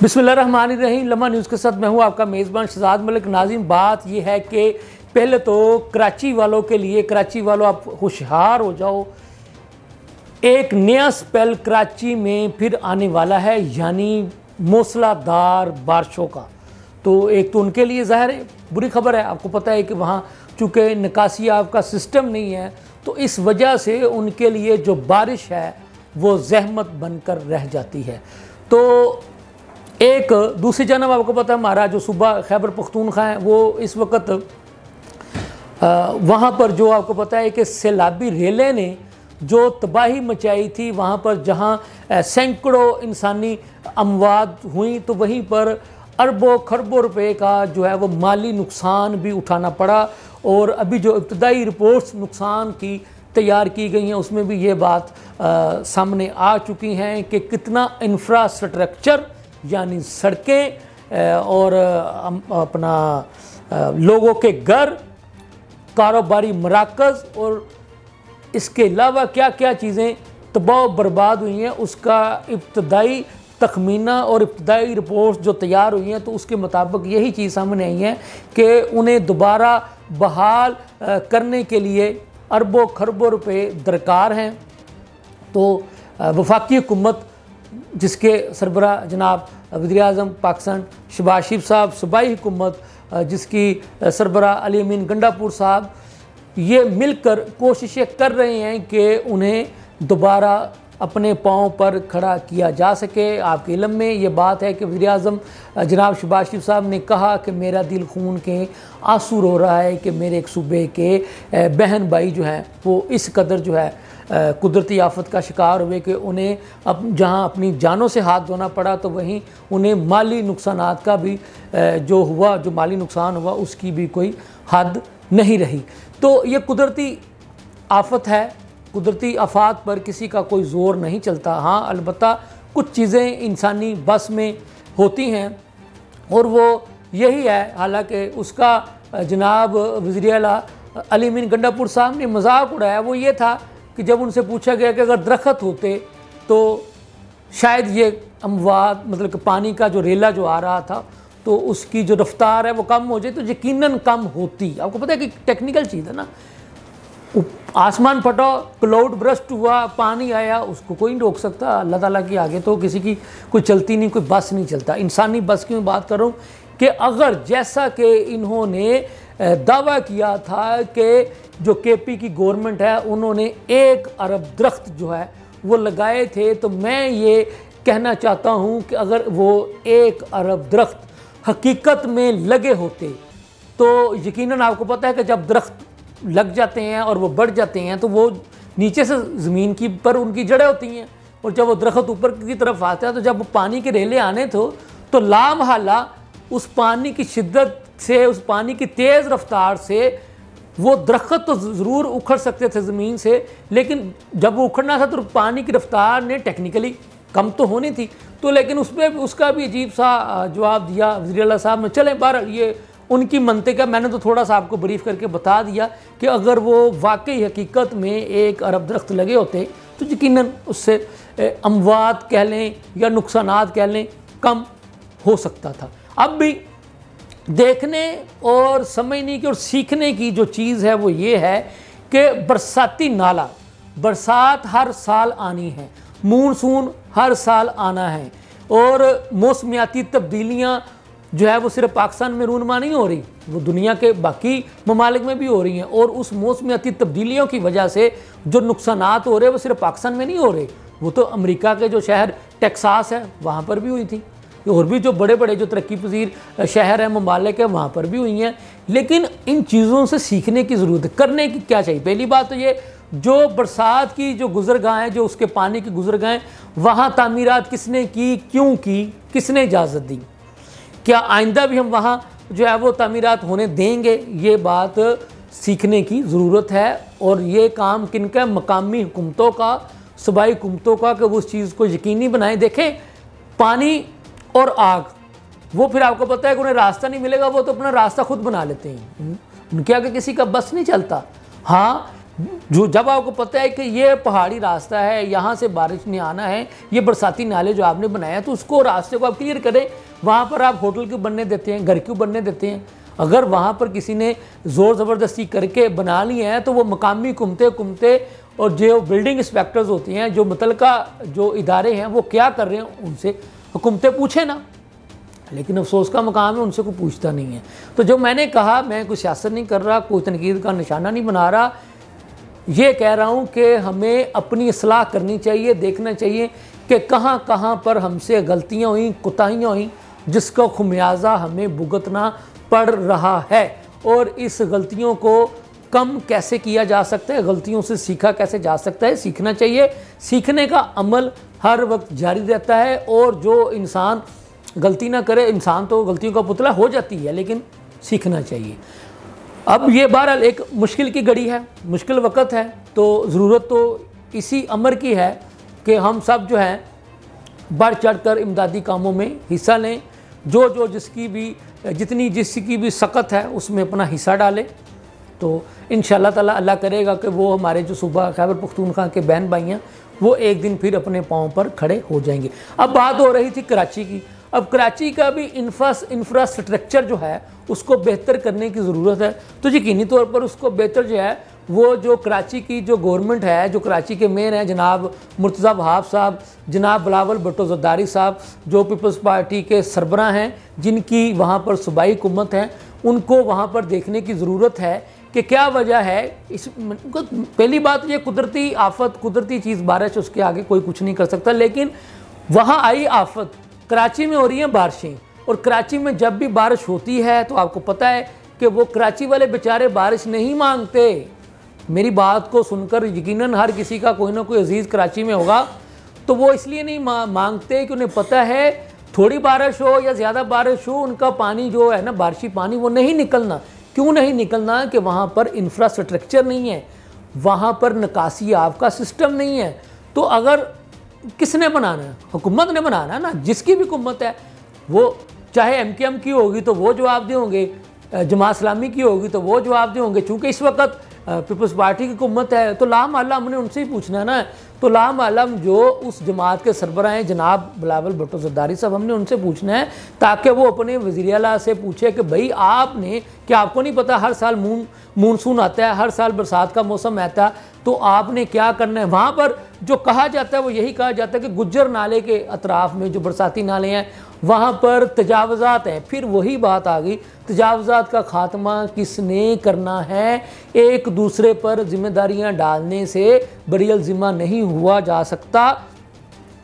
बिस्मिल्लाहिर्रहमानिर्रहीम। लम्हा न्यूज़ के साथ मैं हूं आपका मेज़बान शहजाद मलिक। नाज़रीन, बात यह है कि पहले तो कराची वालों के लिए, कराची वालों आप होशियार हो जाओ, एक नया स्पेल कराची में फिर आने वाला है, यानी मूसलाधार बारिशों का। तो एक तो उनके लिए ज़ाहिर है बुरी खबर है। आपको पता है कि वहाँ चूँकि निकासी आपका सिस्टम नहीं है, तो इस वजह से उनके लिए जो बारिश है वो जहमत बनकर रह जाती है। तो एक दूसरी जानब आपको पता है हमारा जो सूबा खैबर पख्तूनख्वा है, वो इस वक्त वहाँ पर जो आपको पता है कि सैलाबी रेलें ने जो तबाही मचाई थी, वहाँ पर जहाँ सैकड़ों इंसानी अमवात हुई, तो वहीं पर अरबों खरबों रुपए का जो है वो माली नुकसान भी उठाना पड़ा। और अभी जो इब्तदाई रिपोर्ट्स नुकसान की तैयार की गई हैं, उसमें भी ये बात सामने आ चुकी हैं कि कितना इंफ्रास्ट्रक्चर यानी सड़कें और अपना लोगों के घर, कारोबारी मराकज़ और इसके अलावा क्या क्या चीज़ें तबाह बर्बाद हुई हैं, उसका इब्तदाई तखमीना और इब्तदाई रिपोर्ट जो तैयार हुई हैं, तो उसके मुताबिक यही चीज़ सामने आई है कि उन्हें दोबारा बहाल करने के लिए अरबों खरबों रुपए दरकार हैं। तो वफाकी हुकूमत जिसके सरबरा जनाब वज़ीर-ए-आज़म पाकिस्तान शहबाज शरीफ साहब, सूबाई हुकूमत जिसकी सरबरा अली अमीन गंडापुर साहब, ये मिलकर कोशिशें कर रहे हैं कि उन्हें दोबारा अपने पाँव पर खड़ा किया जा सके। आपके इल्म में ये बात है कि वज़ीर-ए-आज़म जनाब शहबाज शरीफ साहब ने कहा कि मेरा दिल खून के आंसू रो रहा है कि मेरे एक सूबे के बहन भाई जो हैं वो इस कदर जो है कुदरती आफत का शिकार हुए कि उन्हें जहां अपनी जानों से हाथ धोना पड़ा, तो वहीं उन्हें माली नुकसानात का भी जो माली नुकसान हुआ उसकी भी कोई हद नहीं रही। तो ये कुदरती आफत है, कुदरती आफात पर किसी का कोई ज़ोर नहीं चलता। हाँ, अलबत्ता कुछ चीज़ें इंसानी बस में होती हैं और वो यही है। हालांकि उसका जनाब वज़ीर आला अली अमीन गंडापुर साहब ने मजाक उड़ाया, वो ये था कि जब उनसे पूछा गया कि अगर दरख्त होते तो शायद ये अमवात, मतलब कि पानी का जो रेला जो आ रहा था तो उसकी जो रफ्तार है वो कम हो जाए, तो यकीनन कम होती। आपको पता है कि टेक्निकल चीज़ है ना, आसमान फटा, क्लाउड ब्रस्ट हुआ, पानी आया, उसको कोई नहीं रोक सकता। अल्लाह ताला के आगे तो किसी की कोई चलती नहीं, कोई बस नहीं चलता। इंसानी बस की मैं बात कर रहा हूँ कि अगर जैसा कि इन्होंने दावा किया था कि जो केपी की गवर्नमेंट है उन्होंने 1 अरब दरख्त जो है वो लगाए थे, तो मैं ये कहना चाहता हूँ कि अगर वो 1 अरब दरख्त हकीकत में लगे होते तो यकीनन आपको पता है कि जब दरख्त लग जाते हैं और वो बढ़ जाते हैं तो वो नीचे से ज़मीन की पर उनकी जड़ें होती हैं, और जब वो दरख्त ऊपर की तरफ आता है तो जब वो पानी के रेले आने तो लामहला उस पानी की शिद्दत से, उस पानी की तेज़ रफ्तार से वो दरख्त तो ज़रूर उखड़ सकते थे ज़मीन से, लेकिन जब वो उखड़ना था तो पानी की रफ्तार ने टेक्निकली कम तो होनी थी। तो लेकिन उसमें उसका भी अजीब सा जवाब दिया वज़ीर आला साहब ने। चलें, बहरहाल ये उनकी मंतिक है, मैंने तो थोड़ा सा आपको ब्रीफ करके बता दिया कि अगर वो वाकई हकीकत में 1 अरब दरख्त लगे होते तो यकीनन उससे अमवात कह लें या नुकसानात कह लें कम हो सकता था। अब भी देखने और समझने की और सीखने की जो चीज़ है वो ये है कि बरसाती नाला, बरसात हर साल आनी है, मानसून हर साल आना है, और मौसमियाती तब्दीलियाँ जो है वो सिर्फ पाकिस्तान में रूनुमा नहीं हो रही, वो दुनिया के बाकी ममालिक में भी हो रही हैं। और उस मौसमियाती तब्दीलियों की वजह से जो नुकसानात हो रहे हैं वो सिर्फ पाकिस्तान में नहीं हो रहे, वो तो अमेरिका के जो शहर टेक्सास है वहाँ पर भी हुई थी, और भी जो बड़े बड़े जो तरक्की पजीर शहर हैं, ममालिक है, वहाँ पर भी हुई हैं। लेकिन इन चीज़ों से सीखने की ज़रूरत है। करने की क्या चाहिए? पहली बात तो ये, जो बरसात की जो गुजरगाहें, जो उसके पानी की गुजरगाहें, वहाँ तामीरात किसने की, क्यों की, किसने इजाज़त दी, क्या आइंदा भी हम वहाँ जो है वो तामीरात होने देंगे? ये बात सीखने की ज़रूरत है। और ये काम किनका? मकामी हुकूमतों का, सूबाई हुकूमतों का, कि वो उस चीज़ को यकीनी बनाएं। देखें, पानी और आग, वो फिर आपको पता है कि उन्हें रास्ता नहीं मिलेगा, वो तो अपना रास्ता खुद बना लेते हैं, उनके आगे किसी का बस नहीं चलता। हाँ, जो जब आपको पता है कि ये पहाड़ी रास्ता है, यहाँ से बारिश नहीं आना है, ये बरसाती नाले जो आपने बनाया तो उसको रास्ते को आप क्लियर करें। वहाँ पर आप होटल क्यों बनने देते हैं, घर क्यों बनने देते हैं? अगर वहाँ पर किसी ने ज़ोर ज़बरदस्ती करके बना लिया है तो वो मकामी कुमते और जो बिल्डिंग इंस्पेक्टर्स होती हैं, जो मुतलका जो इदारे हैं, वो क्या कर रहे हैं उनसे हुकूमतें पूछे ना। लेकिन अफसोस का मकाम है, उनसे कोई पूछता नहीं है। तो जो मैंने कहा, मैं कोई सियासत नहीं कर रहा, कोई तनकीद का निशाना नहीं बना रहा, ये कह रहा हूँ कि हमें अपनी इस्लाह करनी चाहिए, देखना चाहिए कि कहाँ कहाँ पर हमसे गलतियाँ हुई, कोताहियाँ हुई, जिसका खुमियाजा हमें भुगतना पड़ रहा है, और इस गलतियों को कम कैसे किया जा सकता है, गलतियों से सीखा कैसे जा सकता है। सीखना चाहिए, सीखने का अमल हर वक्त जारी रहता है, और जो इंसान गलती ना करे, इंसान तो गलतियों का पुतला हो जाती है, लेकिन सीखना चाहिए। अब ये बहरहाल एक मुश्किल की घड़ी है, मुश्किल वक्त है, तो ज़रूरत तो इसी अमर की है कि हम सब जो हैं बढ़ चढ़ कर इमदादी कामों में हिस्सा लें। जो जिसकी भी सकत है उसमें अपना हिस्सा डालें, तो इंशाअल्लाह ताला अल्लाह करेगा कि वो हमारे जो सूबा खैबर पख्तूनख्वा के बहन भाई हैं वो एक दिन फिर अपने पाँव पर खड़े हो जाएंगे। अब बात हो रही थी कराची की। अब कराची का भी इंफ्रास्ट्रक्चर जो है उसको बेहतर करने की ज़रूरत है। तो यकीनी तौर पर उसको बेहतर जो है, वो जो कराची की जो गवर्नमेंट है, जो कराची के मेयर हैं जनाब मुर्तज़ा वहाब साहब, जनाब बिलावल भुट्टो ज़रदारी साहब, जो पीपल्स पार्टी के सरबराह हैं, जिनकी वहाँ पर सूबाई हुकूमत है, उनको वहाँ पर देखने की ज़रूरत है कि क्या वजह है। इस पहली बात ये कुदरती आफत, कुदरती चीज़ बारिश, उसके आगे कोई कुछ नहीं कर सकता। लेकिन वहाँ आई आफत, कराची में हो रही हैं बारिशें, और कराची में जब भी बारिश होती है तो आपको पता है कि वो कराची वाले बेचारे बारिश नहीं मांगते। मेरी बात को सुनकर यकीनन हर किसी का कोई ना कोई अजीज़ कराची में होगा, तो वो इसलिए नहीं मांगते कि उन्हें पता है थोड़ी बारिश हो या ज़्यादा बारिश हो, उनका पानी जो है ना, बारिशी पानी, वो नहीं निकलना। क्यों नहीं निकलना? कि वहाँ पर इंफ्रास्ट्रक्चर नहीं है, वहाँ पर निकासी आपका सिस्टम नहीं है। तो अगर किसने बनाना है? हुकूमत ने बनाना है ना, जिसकी भी हुकूमत है, वो चाहे MKM की होगी तो वो जवाब दे होंगे, जमात इस्लामी की होगी तो वो जवाब दे होंगे। चूँकि इस वक्त पीपल्स पार्टी की हुकूमत है, तो लाम आलम हमने उनसे ही पूछना है ना। तो लाम आलम जो उस जमात के सरबराह हैं जनाब बिलावल भुट्टो ज़रदारी साहब, हमने उनसे पूछना है ताकि वो अपने वज़ीर आला से पूछे कि भाई आपने, क्या आपको नहीं पता हर साल मानसून आता है, हर साल बरसात का मौसम आता है, तो आपने क्या करना है? वहाँ पर जो कहा जाता है वो यही कहा जाता है कि गुज्जर नाले के अतराफ़ में जो बरसाती नाले हैं वहाँ पर तजावज़ात हैं। फिर वही बात आ गई, तजावज़ात का ख़ात्मा किसने करना है? एक दूसरे पर जिम्मेदारियाँ डालने से बरियल ज़िम्मा नहीं हुआ जा सकता।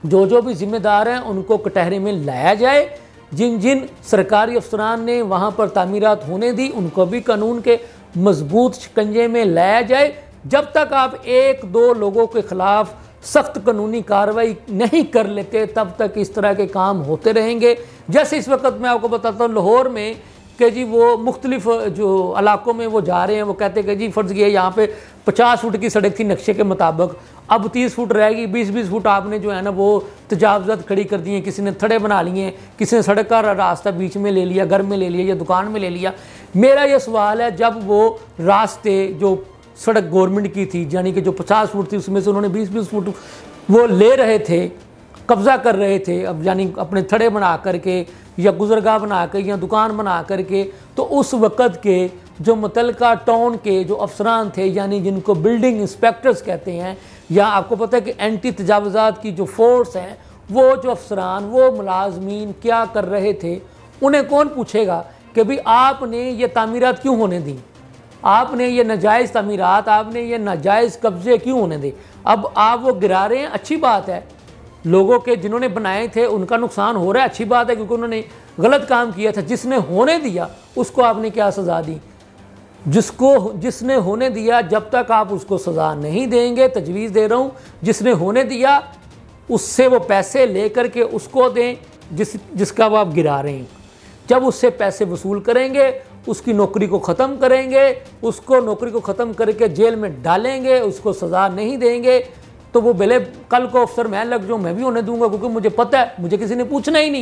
जो भी ज़िम्मेदार हैं उनको कटहरे में लाया जाए। जिन जिन सरकारी अफसरान ने वहाँ पर तामीरात होने दी उनको भी कानून के मजबूत शिकंजे में लाया जाए। जब तक आप एक दो लोगों के ख़िलाफ़ सख्त कानूनी कार्रवाई नहीं कर लेते तब तक इस तरह के काम होते रहेंगे। जैसे इस वक्त मैं आपको बताता हूँ लाहौर में कि जी वो मुख्तलिफ जो इलाकों में वो जा रहे हैं, वो कहते हैं कि जी फ़र्ज़ किया यहाँ पे 50 फुट की सड़क थी नक्शे के मुताबिक, अब 30 फुट रहेगी, 20-20 फुट आपने जो है ना वो तजावज़ात खड़ी कर दी हैं, किसी ने थड़े बना लिए हैं, किसी ने सड़क का रास्ता बीच में ले लिया, घर में ले लिया या दुकान में ले लिया। मेरा ये सवाल है, जब वो रास्ते जो सड़क गवर्नमेंट की थी, यानी कि जो 50 फुट थी उसमें से उन्होंने 20-20 फुट वो ले रहे थे, कब्ज़ा कर रहे थे, अब यानी अपने थड़े बना करके या गुजरगाह बना कर या दुकान बना करके, तो उस वक़्त के जो मुतलका टाउन के जो अफसरान थे, यानी जिनको बिल्डिंग इंस्पेक्टर्स कहते हैं, या आपको पता है कि एंटी तजावज़ात की जो फोर्स हैं, वो जो अफसरान, वो मुलाजमीन क्या कर रहे थे? उन्हें कौन पूछेगा कि भाई आपने ये तामीरात क्यों होने दी, आपने ये नाजायज़ तामीरात, आपने ये नाजायज़ कब्ज़े क्यों होने दे? अब आप वो गिरा रहे हैं, अच्छी बात है, लोगों के जिन्होंने बनाए थे उनका नुकसान हो रहा है, अच्छी बात है, क्योंकि उन्होंने गलत काम किया था। जिसने होने दिया उसको आपने क्या सज़ा दी? जिसने होने दिया, जब तक आप उसको सज़ा नहीं देंगे, तजवीज़ दे रहा हूँ, जिसने होने दिया उससे वो पैसे ले कर के उसको दें जिसका वो आप गिरा रहे हैं। जब उससे पैसे वसूल करेंगे, उसकी नौकरी को ख़त्म करेंगे, उसको नौकरी को ख़त्म करके जेल में डालेंगे, उसको सज़ा नहीं देंगे, तो वो भले कल को अफसर मैं लग जाऊँ, मैं भी होने दूंगा, क्योंकि मुझे पता है, मुझे किसी ने पूछना ही नहीं।